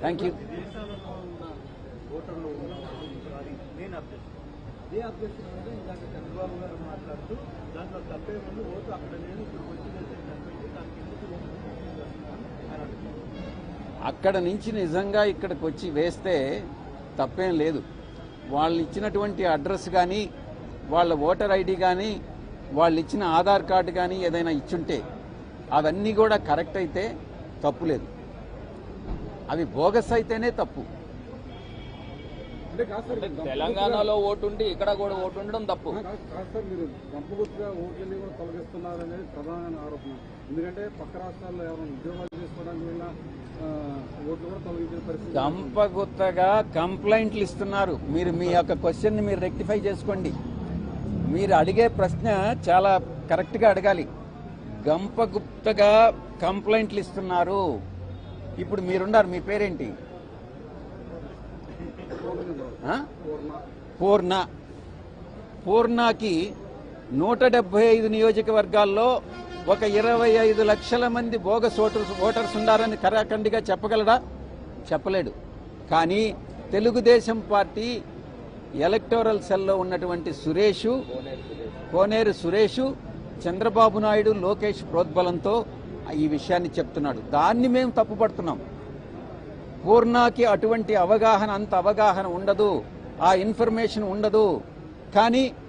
Thank you. అదే అభ్యర్థులు అంటే ఇందాక చంద్రబాబు గారు మాట్లాడుతూ దాంట్లో తప్పే ముందు ఓటు అక్కడ నేను ఇప్పుడు వచ్చి చేసేటటువంటి దానికి అక్కడ నుంచి నిజంగా ఇక్కడికి వచ్చి వేస్తే తప్పేం లేదు. వాళ్ళు ఇచ్చినటువంటి అడ్రస్ కానీ వాళ్ళ ఓటర్ ఐడి కానీ వాళ్ళు ఇచ్చిన ఆధార్ కార్డు కానీ ఏదైనా ఇచ్చుంటే అవన్నీ కూడా కరెక్ట్ అయితే తప్పు లేదు. అవి బోగస్ అయితేనే తప్పు. తెలంగాణలో ఓటు ఉండి ఇక్కడ కూడా ఓటు ఉండడం తప్పు. మీరు గంపగుర్తుగా ఓట్లని కూడా తొలగిస్తున్నారనేది ప్రధానమైన ఆరోపణ. ఎందుకంటే పక్క రాష్ట్రాల్లో ఎవరైనా ఉద్యోగాలు చేసుకోవడానికి వెళ్ళినా ఓట్లు కూడా తొలగించిన పరిస్థితి. గంపగుత్తగా కంప్లైంట్లు ఇస్తున్నారు. మీరు మీ యొక్క క్వశ్చన్ని మీరు రెక్టిఫై చేసుకోండి. మీరు అడిగే ప్రశ్న చాలా కరెక్ట్గా అడగాలి. గంపగుప్తగా కంప్లైంట్లు ఇస్తున్నారు. ఇప్పుడు మీరున్నారు, మీ పేరేంటి? పూర్ణకి 175 నియోజకవర్గాల్లో ఒక 25 లక్షల మంది బోగస్ ఓటర్స్ ఉన్నారని కరాఖండిగా చెప్పగలడా? చెప్పలేడు. కానీ తెలుగుదేశం పార్టీ ఎలక్టోరల్ సెల్లో ఉన్నటువంటి కోనేరు సురేష్ చంద్రబాబు నాయుడు, లోకేష్ ప్రోద్బలంతో ఈ విషయాన్ని చెప్తున్నాడు. దాన్ని మేము తప్పుపడుతున్నాం. పూర్ణకి అటువంటి అంత అవగాహన ఉండదు, ఆ ఇన్ఫర్మేషన్ ఉండదు. కానీ